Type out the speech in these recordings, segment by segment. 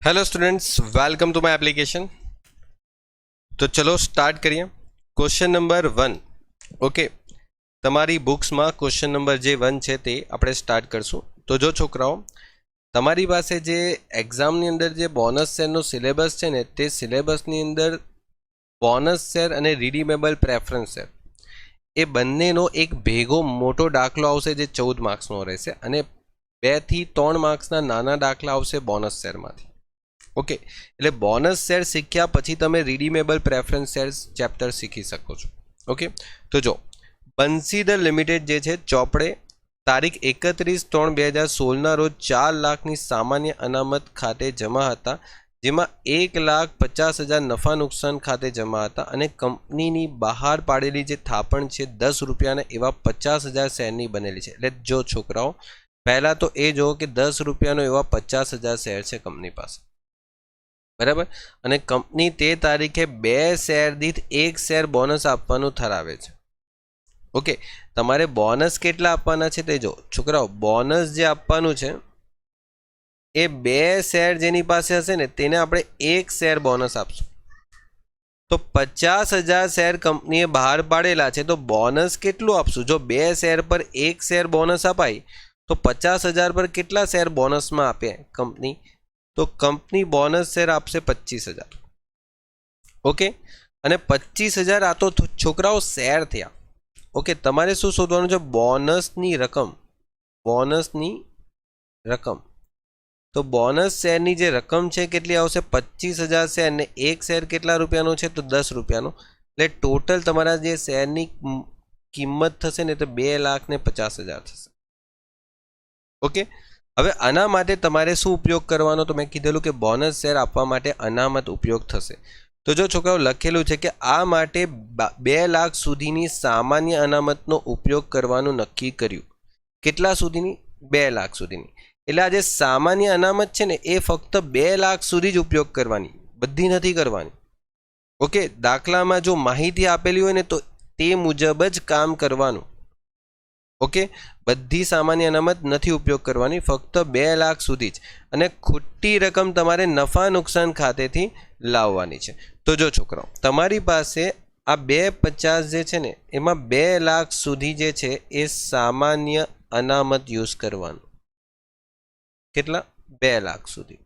Hello students, welcome to my application. तो चलो start करिए। क्वेश्चन नंबर 1 ओके, તમારી બુક્સમાં ક્વેશ્ચન નંબર જે 1 છે તે આપણે સ્ટાર્ટ કરશું। તો જો છોકરાઓ, તમારી પાસે જે એક્ઝામની અંદર જે બોનસ શેરનો સિલેબસ છે ને, તે સિલેબસની અંદર બોનસ શેર અને રિડીમેબલ પ્રેફરન્સ શેર એ બંનેનો એક ભેગો મોટો દાખલો આવશે જે 14 માર્ક્સનો રહેશે, અને 2 થી 3 માર્ક્સના નાના દાખલા આવશે બોનસ શેરમાંથી। ઓકે, એટલે બોનસ શેર શીખ્યા પછી તમે રિડીમેબલ પ્રેફરન્સ શેર્સ ચેપ્ટર શીખી શકો છો। ઓકે, તો જો બંસીધર લિમિટેડ જે છે, ચોપડે તારીખ 31/3/2016ના રોજ 4 લાખની સામાન્ય અનામત ખાતે જમા હતા, જેમાં 1,50,000 નફા નુકસાન ખાતે જમા હતા, અને કંપનીની બહાર પાડેલી જે થાપણ છે 10 રૂપિયાના એવા 50,000 શેરની બનેલી છે। એટલે જો છોકરાઓ, પહેલાં તો એ જો કે 10 રૂપિયાનો એવા 50,000 શેર છે કંપની પાસે, બરાબર। અને કંપની તે તારીખે 2 શેર દીઠ 1 શેર બોનસ આપવાનું ઠરાવે છે। ઓકે, તમારે બોનસ કેટલા આપવાના છે તે જો છોકરાઓ, બોનસ જે આપવાનું છે એ 2 શેર જેની પાસે હશે ને તેને આપણે 1 શેર બોનસ આપશું। તો 50,000 શેર કંપનીએ બહાર પાડેલા છે, તો બોનસ કેટલું આપશું? જો 2 શેર પર 1 શેર બોનસ અપાય તો 50,000 પર કેટલા શેર બોનસમાં આપે કંપની? તો કંપની બોનસ શેર આપશે 25,000। ઓકે, અને 25,000 આ તો છોકરાઓ શેર થયા। ઓકે, તમારે શું શોધવાનું છે? બોનસની રકમ। બોનસની રકમ, તો બોનસ શેરની જે રકમ છે કેટલી આવશે? 25,000 શેર, ને 1 શેર કેટલા રૂપિયાનો છે? તો 10 રૂપિયાનો। એટલે ટોટલ તમારા જે શેરની કિંમત થશે ને તો 2,50,000 થશે। ઓકે, હવે આના માટે તમારે શું ઉપયોગ કરવાનો? તો મેં કીધેલું કે બોનસ શેર આપવા માટે અનામત ઉપયોગ થશે। તો જો છોકરાઓ, લખેલું છે કે આ માટે 2 લાખ સુધીની સામાન્ય અનામતનો ઉપયોગ કરવાનું નક્કી કર્યું। કેટલા સુધીની? 2 લાખ સુધીની। એટલે આ જે સામાન્ય અનામત છે ને એ ફક્ત 2 લાખ સુધી જ ઉપયોગ કરવાની, બધી નથી કરવાની। ઓકે, દાખલામાં જો માહિતી આપેલી હોય ને તો તે મુજબ જ કામ કરવાનું। ઓકે, બધી સામાન્ય અનામત નથી ઉપયોગ કરવાની, ફક્ત 2 લાખ સુધી જ, અને ખોટી રકમ તમારે નફા નુકસાન ખાતેથી લાવવાની છે। તો જો છોકરાઓ, તમારી પાસે આ 250 જે છે ને એમાં 2 લાખ સુધી જે છે એ સામાન્ય અનામત યુઝ કરવાનું। કેટલા? 2 લાખ સુધી।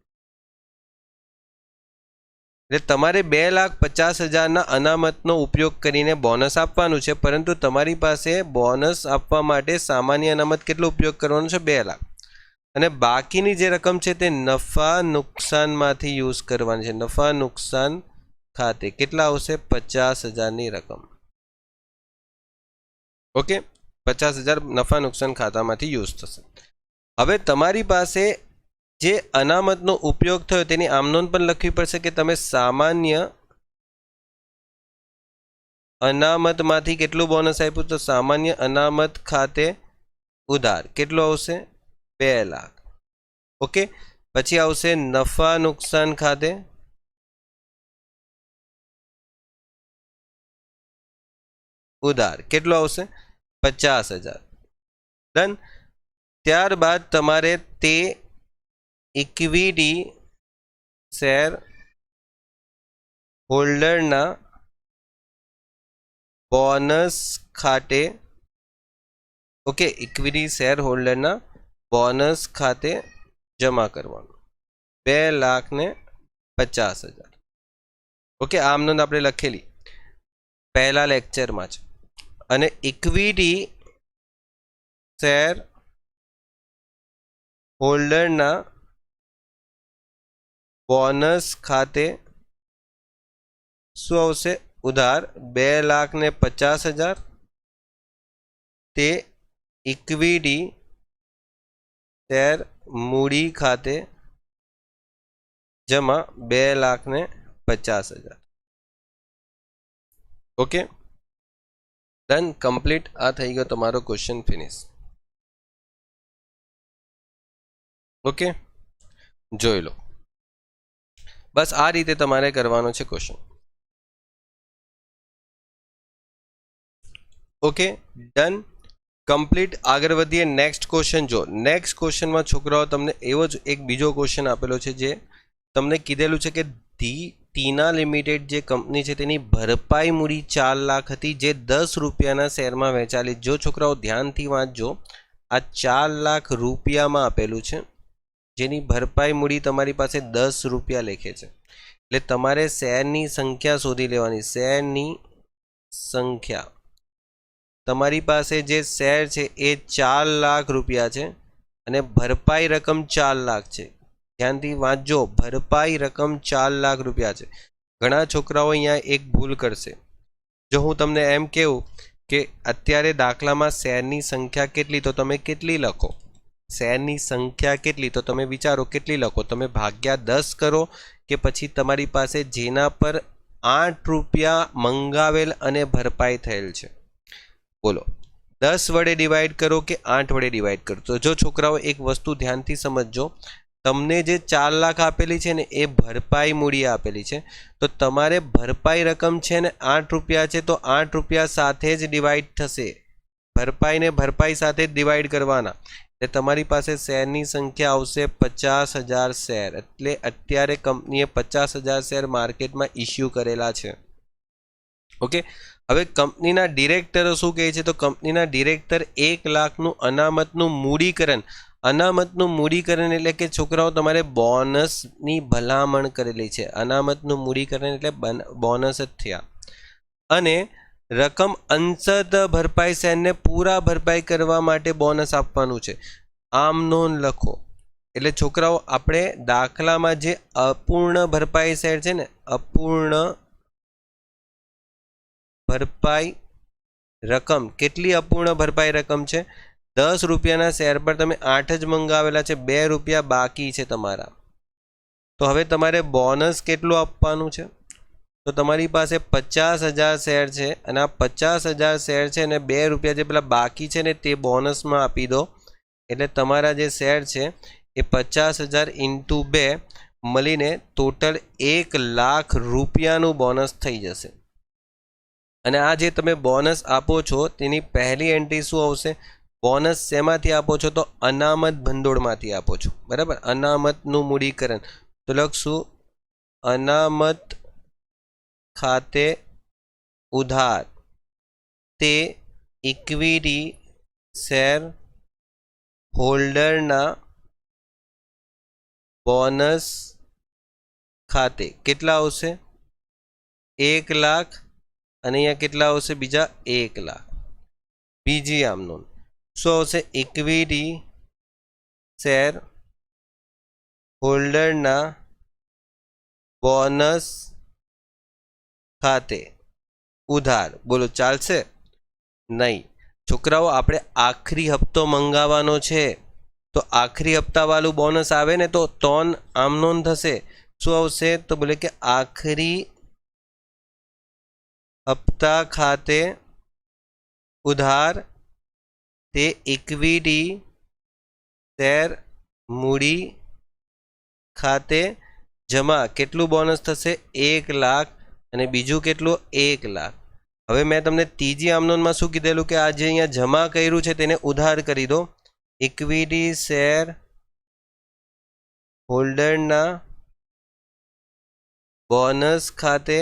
એટલે તમારે 2,50,000ના અનામતનો ઉપયોગ કરીને બોનસ આપવાનું છે, પરંતુ તમારી પાસે બોનસ આપવા માટે સામાન્ય અનામત કેટલો ઉપયોગ કરવાનો છે? 2 લાખ। અને બાકીની જે રકમ છે તે નફા નુકસાનમાંથી યુઝ કરવાની છે। નફા નુકસાન ખાતે કેટલા આવશે? 50,000ની રકમ। ઓકે, 50,000 નફા નુકસાન ખાતામાંથી યુઝ થશે। હવે તમારી પાસે જે અનામતનો ઉપયોગ થયો તેની આમનોંધ પણ લખવી પડશે કે તમે સામાન્ય અનામતમાંથી કેટલું બોનસ આપ્યું? તો સામાન્ય અનામત ખાતે ઉધાર કેટલું આવશે? 2 લાખ। ઓકે, પછી આવશે નફા નુકસાન ખાતે ઉધાર કેટલું આવશે? 50,000। ડન। ત્યારબાદ તમારે તે ઇક્વિટી શેર હોલ્ડરના બોનસ ખાતે, ઓકે, ઇક્વિટી શેર હોલ્ડરના બોનસ ખાતે જમા કરવાનું, 2,50,000। ઓકે, આમ નોંધ આપણે લખેલી પહેલા લેક્ચરમાં જ। અને ઇક્વિટી શેર હોલ્ડરના બોનસ ખાતે શું આવશે? ઉધાર 2,50,000, તે ઇક્વિટી શેર મૂડી ખાતે જમા 2,50,000। Okay, done, complete. આ થઈ ગયો તમારો ક્વેશ્ચન ફિનિશ। ઓકે, જોઈ લો, બસ આ રીતે તમારે કરવાનો છે ક્વેશ્ચન। Okay, done, complete. આગળ વધીએ નેક્સ્ટ ક્વેશ્ચન। જો નેક્સ્ટ ક્વેશ્ચનમાં છોકરાઓ તમને એવો જ એક બીજો ક્વેશ્ચન આપેલો છે જે તમને કીધેલું છે કે ટીના લિમિટેડ જે કંપની છે તેની ભરપાઈ મૂડી 4 લાખ હતી, જે 10 રૂપિયાના શેરમાં વેચાલી. જો છોકરાઓ ધ્યાનથી વાંચજો, આ 4 લાખ રૂપિયામાં આપેલું છે, જેની ભરપાઈ મૂડી તમારી પાસે 10 રૂપિયા લેખે છે. એટલે તમારે શેરની સંખ્યા શોધી લેવાની. શેરની સંખ્યા, તમારી પાસે જે શેર છે એ 4 લાખ રૂપિયા છે અને ભરપાઈ રકમ 4 લાખ છે. ધ્યાનથી વાંચજો, ભરપાઈ રકમ 4 લાખ રૂપિયા છે. ઘણા છોકરાઓ અહીંયા એક ભૂલ કરશે. જો હું તમને એમ કહું કે અત્યારે દાખલામાં શેરની સંખ્યા કેટલી, તો તમે કેટલી લખો? શેરની સંખ્યા કેટલી, તો તમે વિચારો કેટલી લખો? તમે ભાગ્યા 10 કરો કે પછી તમારી પાસે જેના પર 8 રૂપિયા મંગાવેલ અને ભરપાઈ થયેલ છે, બોલો, 10 વડે ડિવાઈડ કરો કે 8 વડે ડિવાઈડ કરો? તો જો છોકરાઓ એક વસ્તુ ધ્યાનથી સમજજો, તમને જે 4 લાખ આપેલી છે ને એ ભરપાઈ મૂડી આપેલી છે, તો તમારે ભરપાઈ રકમ છે ને 8 રૂપિયા છે, તો 8 રૂપિયા સાથે જ ડિવાઈડ થશે. ભરપાઈને ભરપાઈ સાથે જ ડિવાઈડ કરવાના. એટલે તમારી પાસે શેરની સંખ્યા આવશે 50,000 શેર. એટલે અત્યારે કંપનીએ 50,000 શેર માર્કેટમાં ઇસ્યુ કરેલા છે. ઓકે, હવે કંપનીના ડિરેક્ટરો શું કહે છે? તો કંપનીના ડિરેક્ટર 1 લાખનું અનામતનું મૂડીકરણ. અનામતનું મૂડીકરણ એટલે કે છોકરાઓ તમારે બોનસની ભલામણ કરેલી છે. અનામતનું મૂડીકરણ એટલે બોનસ જ થયા. અને રકમ અંશત ભરપાઈ શેરને પૂરા ભરપાઈ કરવા માટે બોનસ આપવાનું છે. આમ નોંધ લખો. એટલે છોકરાઓ આપણે દાખલામાં જે અપૂર્ણ ભરપાઈ શેર છે ને, અપૂર્ણ ભરપાઈ રકમ, કેટલી અપૂર્ણ ભરપાઈ રકમ છે? 10 રૂપિયાના શેર પર તમે 8 જ મંગાવેલા છે, 2 રૂપિયા બાકી છે તમારા. તો હવે તમારે બોનસ કેટલું આપવાનું છે? તો તમારી પાસે 50,000 શેર છે અને આ 50,000 શેર છે અને 2 રૂપિયા જે પેલા બાકી છે ને તે બોનસમાં આપી દો. એટલે તમારા જે શેર છે એ 50,000 × 2 મળીને ટોટલ 1 લાખ રૂપિયાનું બોનસ થઈ જશે. અને આ જે તમે બોનસ આપો છો તેની પહેલી એન્ટ્રી શું આવશે? બોનસ શેમાંથી આપો છો? તો અનામત ભંડોળમાંથી આપો છો. બરાબર, અનામતનું મૂડીકરણ. તો લખશું અનામત ખાતે ઉધાર તે ઇક્વિટી શેર હોલ્ડરના બોનસ ખાતે. કેટલા આવશે? 1 લાખ. અને અહીંયા કેટલા આવશે? બીજા 1 લાખ. બીજી આમ નોંધ શું આવશે? ઇક્વિટી શેર હોલ્ડરના બોનસ ખાતે ઉધાર. બોલો, ચાલશે? નહીં છોકરાઓ, આપણે આખરી હપ્તો મંગાવવાનો છે, તો આખરી હપ્તાવાળું બોનસ આવે ને તો તોન આમ નોંધ થશે. શું આવશે? તો બોલે કે આખરી હપ્તા ખાતે ઉધાર તે ઇક્વિટી શેર મૂડી ખાતે જમા. કેટલું બોનસ થશે? 1 લાખ. અને બીજું કેટલું? 1 લાખ. હવે મેં તમને ત્રીજી આમનોંધમાં શું કીધેલું કે આ જે અહીંયા જમા કર્યું છે તેને ઉધાર કરી દો. ઇક્વિટી શેર હોલ્ડરના બોનસ ખાતે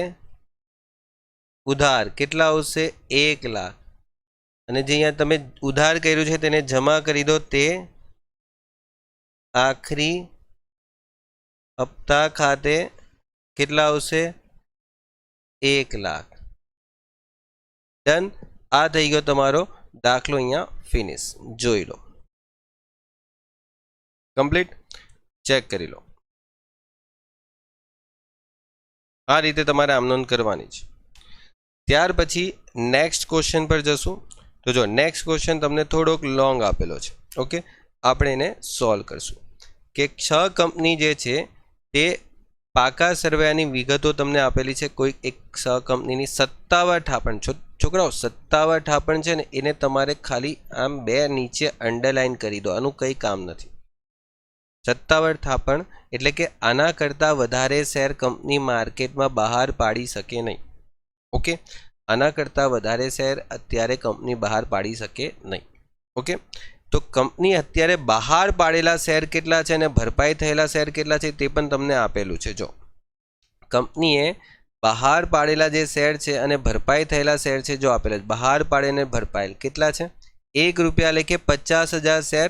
ઉધાર. કેટલા આવશે? 1 લાખ. અને જે અહીંયા તમે ઉધાર કર્યું છે તેને જમા કરી દો. તે આખરી હપ્તા ખાતે કેટલા આવશે? 1 લાખ. ડન. આ થઈ ગયો તમારો દાખલો. અહીંયા ફિનિશ. જોઈ લો, કમ્પ્લીટ. ચેક કરી લો. આ રીતે તમારે આમનોંધ કરવાની છે. ત્યાર પછી નેક્સ્ટ ક્વેશ્ચન પર જશું. તો જો નેક્સ્ટ ક્વેશ્ચન તમને થોડોક લોંગ આપેલો છે. ઓકે, આપણે એને સોલ્વ કરશું. કે 6 કંપની જે છે તે પાકા સર્વેની વિગતો તમને આપેલી છે. કોઈ એક 6 કંપનીની સત્તાવાર ઠાપણ. છોકરાઓ, સત્તાવાર ઠાપણ છે ને એને તમારે ખાલી આમ 2 નીચે અંડરલાઈન કરી દો. આનું કંઈ કામ નથી. સત્તાવાર ઠાપણ એટલે કે આના કરતાં વધારે શેર કંપની માર્કેટમાં બહાર પાડી શકે નહીં. ઓકે, આના કરતાં વધારે શેર અત્યારે કંપની બહાર પાડી શકે નહીં. ઓકે, તો કંપની અત્યારે બહાર પાડેલા શેર કેટલા છે અને ભરપાઈ થયેલા શેર કેટલા છે તે પણ તમને આપેલું છે. જો કંપનીએ બહાર પાડેલા જે શેર છે અને ભરપાઈ થયેલા શેર છે જો આપેલા છે, બહાર પાડીને ભરપાયેલ કેટલા છે? 1 રૂપિયા લેખે 50,000 શેર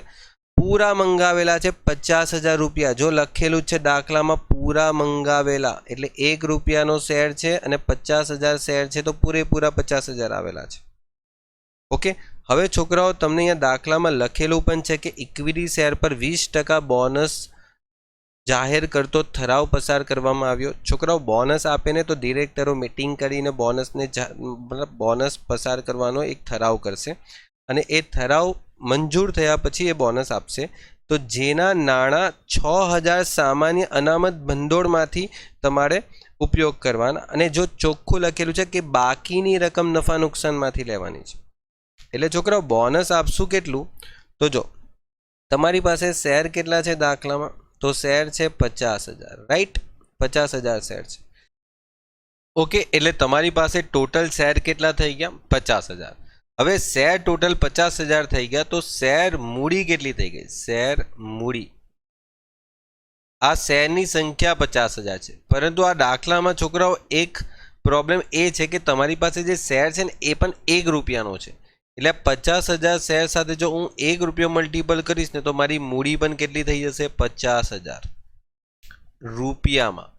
પૂરા મંગાવેલા છે. 50,000 રૂપિયા જો લખેલું છે દાખલામાં, પૂરા મંગાવેલા એટલે 1 રૂપિયાનો શેર છે અને 50,000 શેર છે, તો પૂરેપૂરા 50,000 આવેલા છે. ઓકે, હવે છોકરાઓ તમને અહીંયા દાખલામાં લખેલું પણ છે કે ઇક્વિટી શેર પર 20% બોનસ જાહેર કરતો ઠરાવ પસાર કરવામાં આવ્યો. છોકરાઓ બોનસ આપે ને તો ડિરેક્ટરો મીટિંગ કરીને બોનસને મતલબ બોનસ પસાર કરવાનો એક ઠરાવ કરશે અને એ ઠરાવ મંજૂર થયા પછી એ બોનસ આપશે. તો જેના નાણાં 6,000 સામાન્ય અનામત ભંડોળમાંથી તમારે ઉપયોગ કરવાના અને જો ચોખ્ખું લખેલું છે કે બાકીની રકમ નફા નુકસાનમાંથી લેવાની છે. એટલે છોકરાઓ બોનસ આપશું કેટલું? તો જો તમારી પાસે શેર કેટલા છે દાખલામાં? તો શેર છે 50,000, રાઈટ? 50,000 શેર છે. ઓકે, એટલે તમારી પાસે ટોટલ શેર કેટલા થઈ ગયા? 50,000. હવે શેર ટોટલ 50,000 થઈ ગયા તો શેર મૂડી કેટલી થઈ ગઈ? શેર મૂડી, આ શેરની સંખ્યા 50,000 છે. પરંતુ આ દાખલામાં છોકરાઓ એક પ્રોબ્લેમ એ છે કે તમારી પાસે જે શેર છે ને એ પણ 1 રૂપિયાનો છે. એટલે 50,000 શેર સાથે જો હું 1 રૂપિયો મલ્ટિપલ કરીશ ને તો મારી મૂડી પણ કેટલી થઈ જશે? 50,000 રૂપિયામાં.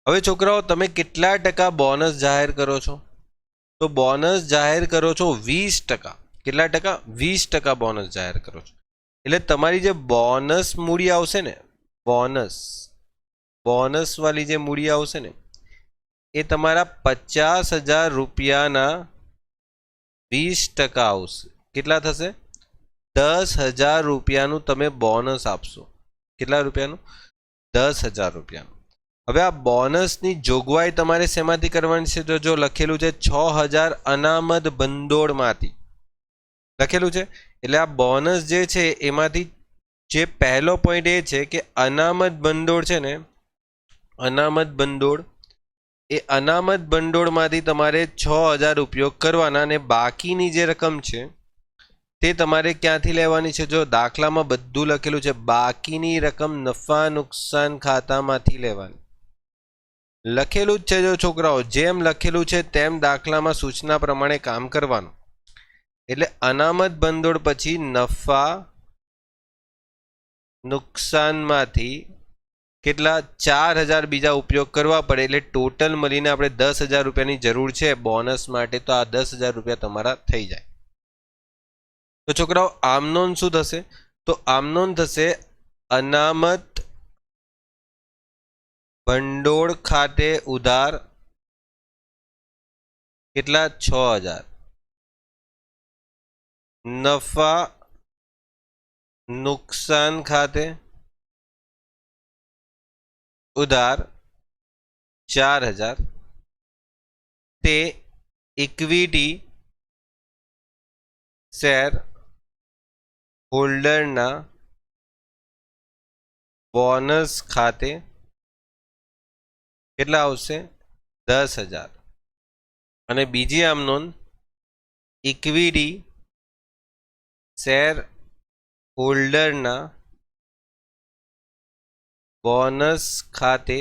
હવે છોકરાઓ તમે કેટલા ટકા બોનસ જાહેર કરો છો? તો બોનસ જાહેર કરો છો 20%. કેટલા ટકા? 20% બોનસ જાહેર કરો છો. એટલે તમારી જે બોનસ મૂડી આવશે ને, બોનસ વાળી જે મૂડી આવશે ને એ તમારા 50,000 રૂપિયાના 20% આવશે. કેટલા થશે? 10,000 રૂપિયાનું તમે બોનસ આપશો. કેટલા રૂપિયાનું? 10,000 રૂપિયાનું. હવે આ બોનસની જોગવાઈ તમારે શેમાંથી કરવાની છે? તો જો લખેલું છે 6,000 અનામત ભંડોળમાંથી લખેલું છે. એટલે આ બોનસ જે છે એમાંથી જે પહેલો પોઈન્ટ એ છે કે અનામત ભંડોળ છે ને, અનામત ભંડોળ, એ અનામત ભંડોળમાંથી તમારે 6,000 ઉપયોગ કરવાના અને બાકીની જે રકમ છે તે તમારે ક્યાંથી લેવાની છે? જો દાખલામાં બધું લખેલું છે, બાકીની રકમ નફા નુકસાન ખાતામાંથી લેવાની લખેલું જ છે. જો છોકરાઓ જેમ લખેલું છે તેમ દાખલામાં સૂચના પ્રમાણે કામ કરવાનું. એટલે અનામત ભંડોળ પછી નફા નુકસાનમાંથી કેટલા? 4,000 બીજા ઉપયોગ કરવા પડે. એટલે ટોટલ મળીને આપણે 10,000 રૂપિયાની જરૂર છે બોનસ માટે. તો આ 10,000 રૂપિયા તમારા થઈ જાય. તો છોકરાઓ આમનોન શું થશે? તો આમનોન થશે અનામત ભંડોળ ખાતે ઉધાર કેટલા? 6,000. નફા નુકસાન ખાતે ઉધાર 4,000. તે ઇક્વિટી શેર હોલ્ડરના બોનસ ખાતે કેટલા આવશે? 10,000. અને બીજી આમ નોંધ, ઇક્વિટી શેર હોલ્ડરના બોનસ ખાતે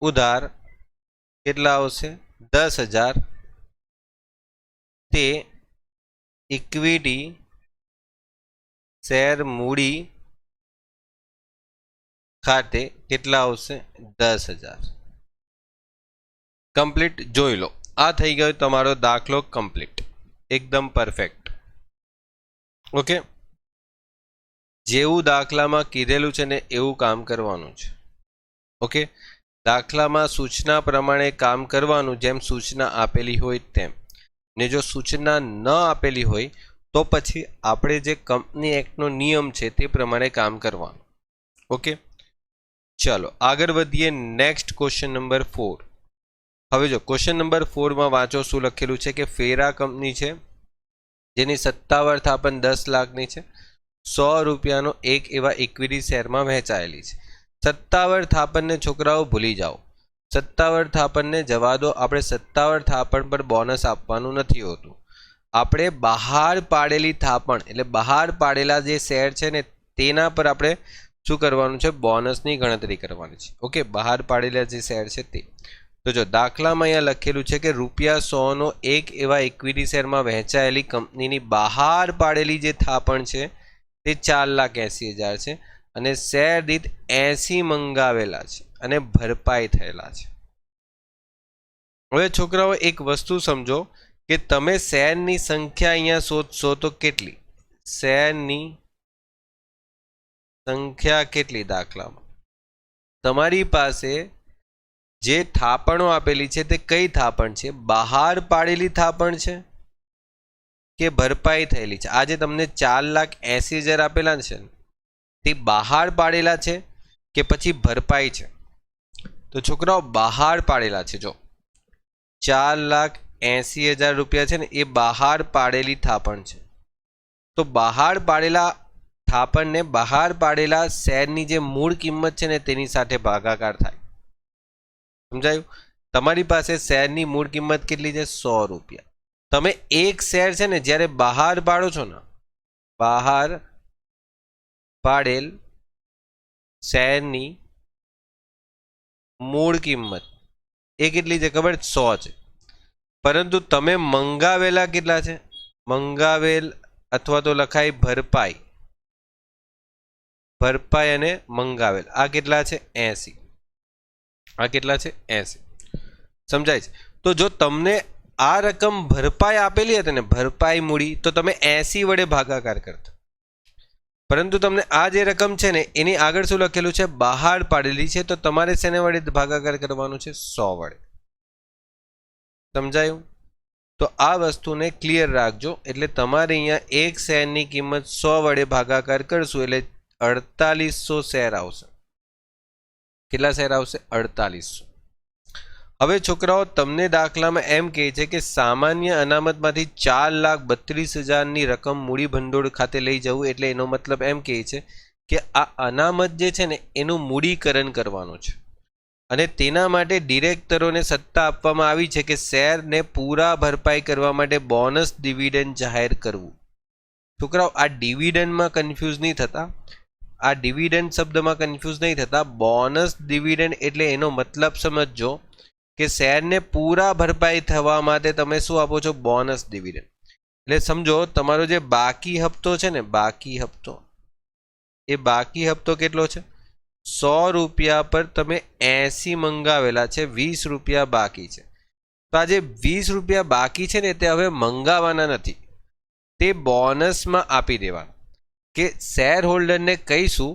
ઉધાર કેટલા આવશે? 10,000. તે ઇક્વિટી શેર મૂડી ખાતે કેટલા આવશે? 10,000. કમ્પ્લીટ. જોઈ લો, આ થઈ ગયો તમારો દાખલો કમ્પ્લીટ, એકદમ પરફેક્ટ. ઓકે, જેવું દાખલામાં કીધેલું છે ને એવું કામ કરવાનું છે. ઓકે, દાખલામાં સૂચના પ્રમાણે કામ કરવાનું, જેમ સૂચના આપેલી હોય તેમ. ને જો સૂચના ન આપેલી હોય તો પછી આપણે જે કંપની એક્ટનો નિયમ છે તે પ્રમાણે કામ કરવાનું. ઓકે, ચાલો આગળ વધીએ. Next question number 4. હવે જો ક્વેશ્ચન નંબર 4માં વાંચો શું લખેલું છે કે ફેરા કંપની છે જેની સત્તાવાર થાપણ 10 લાખની છે, 100 રૂપિયાનો એક એવા ઇક્વિટી શેરમાં વહેંચાયેલી છે. સત્તાવાર થાપણને છોકરાઓ ભૂલી જાઓ, સત્તાવાર થાપણને જવા દો. આપણે સત્તાવાર થાપણ પર બોનસ આપવાનું નથી હોતું. આપણે બહાર પાડેલી થાપણ એટલે બહાર પાડેલા જે શેર છે ને તેના પર આપણે શું કરવાનું છે? બોનસની ગણતરી કરવાની છે. ઓકે, બહાર પાડેલા જે શેર છે તે. તો જો દાખલામાં અહીંયા લખેલું છે કે ₹100નો એક એવા ઇક્વિટી શેરમાં વહેંચાયેલી કંપનીની બહાર પાડેલી જે થાપણ છે તે 4,80,000 છે અને શેર દીઠ 80 મંગાવેલા છે અને ભરપાઈ થયેલા છે. હવે છોકરાઓ એક વસ્તુ સમજો કે તમે શેરની સંખ્યા અહીંયા શોધશો તો કેટલી? શેરની સંખ્યા કેટલી? દાખલામાં તમારી પાસે જે થાપણો આપેલી છે તે કઈ થાપણ છે? બહાર પાડેલી થાપણ છે કે ભરપાઈ થયેલી છે? આજે તમને 4,80,000 આપેલા છે તે બહાર પાડેલા છે કે પછી ભરપાઈ છે? તો છોકરાઓ બહાર પાડેલા છે. જો 4,80,000 રૂપિયા છે ને એ બહાર પાડેલી થાપણ છે. તો બહાર પાડેલા થાપણને બહાર પાડેલા શેરની જે મૂળ કિંમત છે ને તેની સાથે ભાગાકાર થાય. સમજાયું? તમારી પાસે શેરની મૂળ કિંમત કેટલી છે? 100 રૂપિયા. તમે એક શેર છે ને જ્યારે બહાર પાડો છો ને, બહાર પાડેલ શેરની મૂળ કિંમત એ કેટલી છે ખબર? 100 છે. પરંતુ તમે મંગાવેલા કેટલા છે? મંગાવેલ અથવા તો લખાય ભરપાઈ, ભરપાઈ અને મંગાવેલ આ કેટલા છે? 80. આ કેટલા છે? 80. સમજાય છે? તો જો તમને આ રકમ ભરપાઈ આપેલી હતી ને, ભરપાઈ મૂડી, તો તમે 80 વડે ભાગાકાર કરતા. પરંતુ તમને આ જે રકમ છે ને એની આગળ શું લખેલું છે? બહાર પાડેલી છે. તો તમારે શેને વડે ભાગાકાર કરવાનું છે? 100 વડે. સમજાયું? તો આ વસ્તુને ક્લિયર રાખજો. એટલે તમારે અહીંયા એક શેરની કિંમત 100 વડે ભાગાકાર કરશું એટલે 4800 શેર આવશે. કેટલા શેર આવશે? 4800. હવે છોકરાઓ તમને દાખલામાં એમ કહે છે કે સામાન્ય અનામતમાંથી 4,32,000ની રકમ મૂડી ભંડોળ ખાતે લઈ જવું. એટલે એનો મતલબ એમ કહે છે કે આ અનામત જે છે ને એનું મૂડીકરણ કરવાનું છે અને તેના માટે ડિરેક્ટરોને સત્તા આપવામાં આવી છે કે શેરને પૂરા ભરપાઈ કરવા માટે બોનસ ડિવિડન્ડ જાહેર કરવું. છોકરાઓ આ ડિવિડન્ડમાં કન્ફ્યુઝ નહીં થતા, આ ડિવિડન્ડ શબ્દમાં કન્ફ્યુઝ નહીં થતા. બોનસ ડિવિડન્ડ એટલે એનો મતલબ સમજજો કે શેરને પૂરા ભરપાઈ થવા માટે તમે શું આપો છો? Bonus dividend. એટલે સમજો તમારો જે બાકી હપ્તો છે ને, બાકી હપ્તો, એ બાકી હપ્તો કેટલો છે? 100 રૂપિયા પર તમે 80 મંગાવેલા છે, 20 રૂપિયા બાકી છે. તો આ જે 20 રૂપિયા બાકી છે ને તે હવે મંગાવવાના નથી, તે બોનસમાં આપી દેવાના. કે શેર હોલ્ડરને કહીશું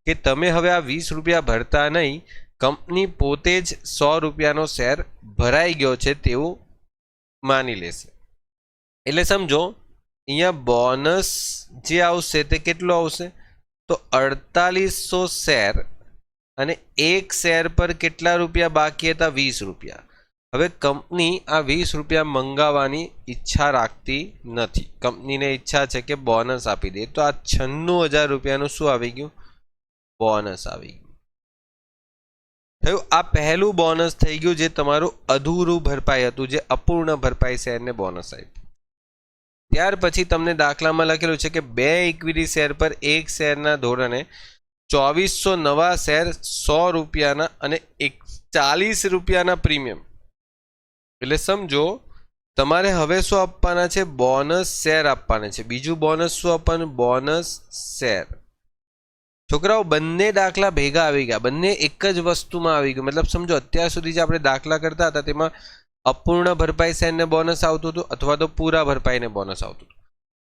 કે તમે હવે આ 20 રૂપિયા ભરતા નહીં, કંપની પોતે જ 100 રૂપિયાનો શેર ભરાઈ ગયો છે તેવું માની લેશે. એટલે સમજો અહીંયા બોનસ જે આવશે તે કેટલો આવશે? તો 4800 શેર અને એક શેર પર કેટલા રૂપિયા બાકી હતા? 20 રૂપિયા. હવે કંપની આ 20 રૂપિયા મંગાવવાની ઈચ્છા રાખતી નથી. કંપનીને ઈચ્છા છે કે બોનસ આપી દે. તો આ 96,000 રૂપિયાનું શું આવી ગયું? બોનસ આવી ગયું. થયું? આ પહેલું બોનસ થઈ ગયું જે તમારું અધૂરું ભરપાઈ હતું, જે અપૂર્ણ ભરપાઈ શેરને બોનસ આપ્યું. ત્યાર પછી તમને દાખલામાં લખેલું છે કે 2 ઇક્વિટી શેર પર એક શેરના ધોરણે 2400 નવા શેર 100 રૂપિયાના અને 40 રૂપિયાના પ્રીમિયમ. એટલે સમજો તમારે હવે શું આપવાના છે? બોનસ શેર આપવાના છે. બીજું બોનસ શું આપવાનું? Bonus share. છોકરાઓ બંને દાખલા ભેગા આવી ગયા, બંને એક જ વસ્તુમાં આવી ગયું. મતલબ સમજો અત્યાર સુધી જે આપણે દાખલા કરતા હતા તેમાં અપૂર્ણ ભરપાઈ શેરને બોનસ આવતું હતું અથવા તો પૂરા ભરપાઈને બોનસ આવતું હતું.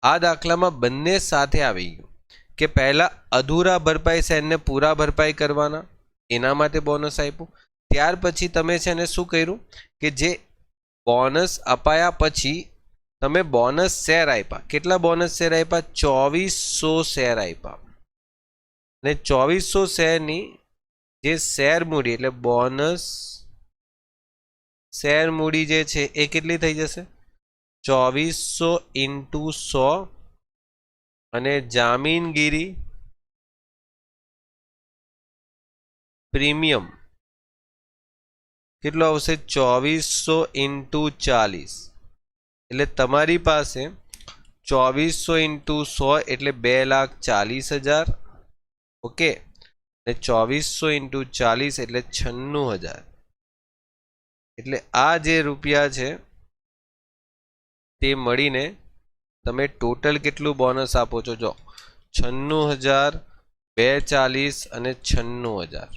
આ દાખલામાં બંને સાથે આવી ગયું કે પહેલા અધૂરા ભરપાઈ શેરને પૂરા ભરપાઈ કરવાના, એના માટે બોનસ આપ્યું. ત્યાર પછી તમે છે ને શું કર્યું કે જે બોનસ અપાયા પછી તમે બોનસ શેર આપ્યા. કેટલા બોનસ શેર આપ્યા? 2400 શેર આપ્યા. અને 2400 શેરની જે શેર મૂડી એટલે બોનસ શેર મૂડી જે છે એ કેટલી થઈ જશે? 2400 × 100 અને જામીનગીરી પ્રીમિયમ કેટલો આવશે? 2400 × 40. એટલે તમારી પાસે 2400 ઇન્ટુ 100 એટલે 2,40,000. ઓકે, અને 2400 ઇન્ટુ 40 એટલે 96,000. એટલે આ જે રૂપિયા છે તે મળીને તમે ટોટલ કેટલું બોનસ આપો છો? જો 96,000, 2,40 અને 96,000.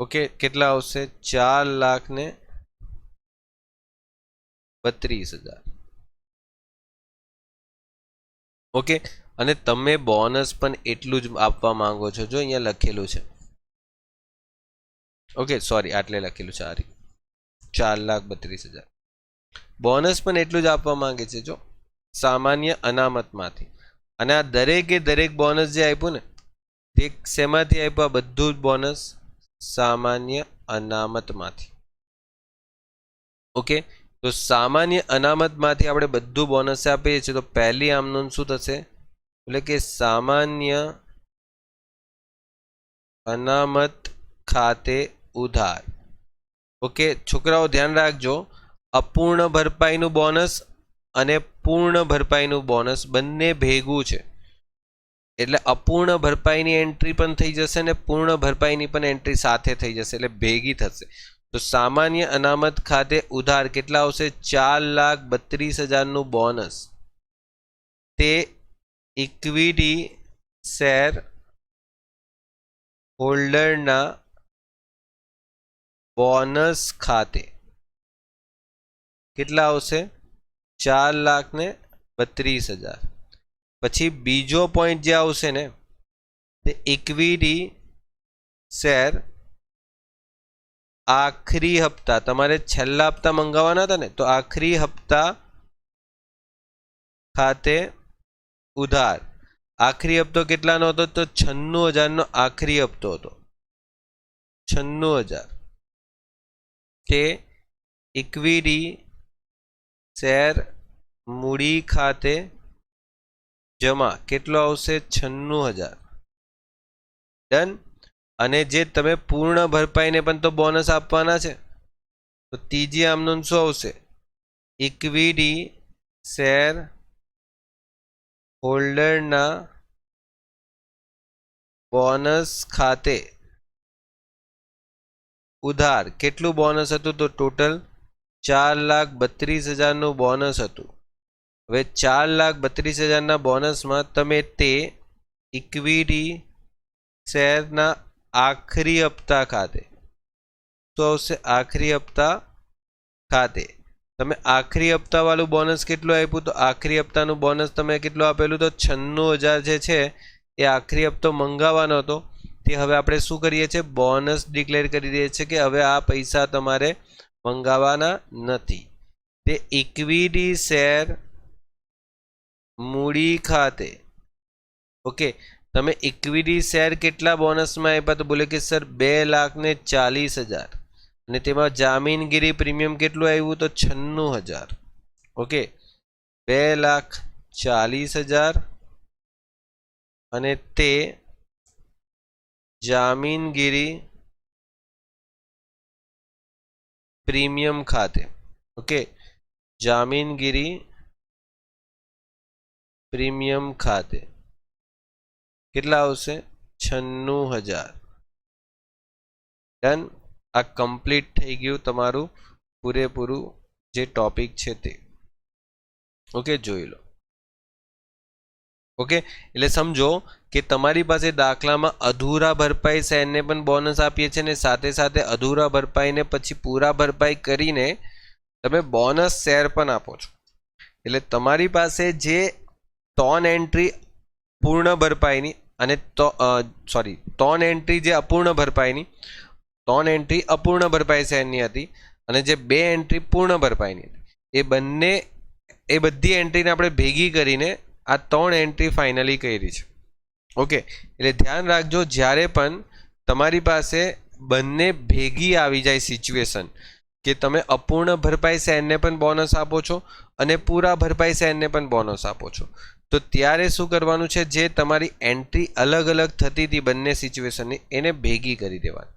ઓકે, કેટલા આવશે? 4,32,000. ઓકે, અને તમે બોનસ પણ એટલું જ આપવા માંગો છો. જો અહીંયા લખેલું છે. ઓકે, સોરી, આટલે લખેલું છે. આ 4,32,000 બોનસ પણ એટલું જ આપવા માંગે છે. જો સામાન્ય અનામતમાંથી. અને આ દરેક બોનસ જે આપ્યું ને તે શેમાંથી આપ્યું? આ બધું જ બોનસ સામાન્ય અનામતમાંથી. ઓકે, તો સામાન્ય અનામતમાંથી આપણે બધું બોનસ આપીએ છીએ. તો પહેલી આમનું શું થશે? એટલે કે સામાન્ય અનામત ખાતે ઉધાર. ઓકે, છોકરાઓ ધ્યાન રાખજો, અપૂર્ણ ભરપાઈનું બોનસ અને પૂર્ણ ભરપાઈનું બોનસ બંને ભેગું છે. એટલે અપૂર્ણ ભરપાઈની એન્ટ્રી પણ થઈ જશે અને પૂર્ણ ભરપાઈની પણ એન્ટ્રી સાથે થઈ જશે, એટલે ભેગી થશે. તો સામાન્ય અનામત ખાતે ઉધાર કેટલા આવશે? 4,32,000નું બોનસ તે ઇક્વિટી શેર હોલ્ડરના બોનસ ખાતે કેટલા આવશે? 4,32,000. પછી બીજો પોઈન્ટ જે આવશે ને તે ઇક્વિટી શેર આખરી હપ્તા. તમારે છેલ્લા હપ્તા મંગાવવાના હતા ને, તો આખરી હપ્તા ખાતે ઉધાર. આખરી હપ્તો કેટલાનો હતો? તો 96,000નો આખરી હપ્તો હતો. 96,000 તે ઇક્વિટી શેર મૂડી ખાતે જમા. કેટલો આવશે? 96,000. ડન. અને જે તમે પૂર્ણ ભરપાઈને પણ તો બોનસ આપવાના છે, તો ત્રીજી આમનું શું આવશે? ઇક્વિટી શેર હોલ્ડરના બોનસ ખાતે ઉધાર. કેટલું બોનસ હતું? તો ટોટલ 4,32,000નું બોનસ હતું. હવે 4,32,000ના બોનસમાં તમે તે ઇક્વિટી શેરના આખરી હપ્તા ખાતે તો આવશે આખરી હપ્તા ખાતે. તમે આખરી હપ્તા વાળું બોનસ કેટલું આપ્યું? તો આખરી હપ્તાનું બોનસ તમે કેટલું આપેલું? તો 96,000 જે છે એ આખરી હપ્તો મંગાવવાનો હતો, તે હવે આપણે શું કરીએ છીએ? બોનસ ડિક્લેર કરી દઈએ છીએ કે હવે આ પૈસા તમારે મંગાવવાના નથી. તે ઇક્વિટી શેર મૂડી ખાતે. ઓકે, તમે ઇક્વિટી શેર કેટલા બોનસમાં આપ્યા? તો બોલે કે સર 2,40,000. અને તેમાં જામીનગીરી પ્રીમિયમ કેટલું આવ્યું? તો 96,000. ઓકે, 2,40,000 અને તે જામીનગીરી પ્રીમિયમ ખાતે. ઓકે, જામીનગીરી પ્રીમિયમ ખાતે કેટલા આવશે? 96,000. ડન. આ કમ્પ્લીટ થઈ ગયું તમારું પૂરેપૂરું જે ટોપિક છે તે. ઓકે, જોઈ લો. ઓકે, એટલે સમજો કે તમારી પાસે દાખલામાં અધૂરા ભરપાઈ શેરને પણ બોનસ આપીએ છીએ ને સાથે સાથે અધૂરા ભરપાઈને પછી પૂરા ભરપાઈ કરીને તમે બોનસ શેર પણ આપો છો. એટલે તમારી પાસે જે 3 એન્ટ્રી પૂર્ણ ભરપાઈની અને 3 એન્ટ્રી જે અપૂર્ણ ભરપાઈની, 3 એન્ટ્રી અપૂર્ણ ભરપાઈ શેરની હતી અને જે 2 એન્ટ્રી પૂર્ણ ભરપાઈની હતી, એ બધી એન્ટ્રીને આપણે ભેગી કરીને આ 3 એન્ટ્રી ફાઇનલી કરી છે. ઓકે, એટલે ધ્યાન રાખજો, જ્યારે પણ તમારી પાસે બંને ભેગી આવી જાય સિચ્યુએશન કે તમે અપૂર્ણ ભરપાઈ શેરને પણ બોનસ આપો છો અને પૂરા ભરપાઈ શેરને પણ બોનસ આપો છો, તો ત્યારે શું કરવાનું છે? જે તમારી એન્ટ્રી અલગ અલગ થતી હતી બંને સિચ્યુએશનની, એને ભેગી કરી દેવાની.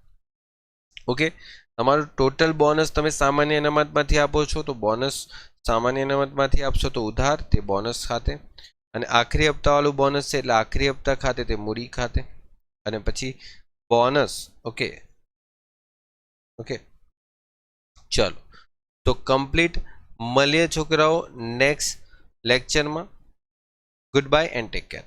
ઓકે, તમારું ટોટલ બોનસ તમે સામાન્ય અનામતમાંથી આપો છો, તો બોનસ સામાન્ય અનામતમાંથી આપશો તો ઉધાર, તે બોનસ ખાતે. અને આખરી હપ્તાવાળું બોનસ છે એટલે આખરી હપ્તા ખાતે, તે મૂડી ખાતે. અને પછી બોનસ. ઓકે ઓકે, ચાલો તો કમ્પ્લીટ. મળીએ છોકરાઓ નેક્સ્ટ લેક્ચરમાં. Good bye and take care.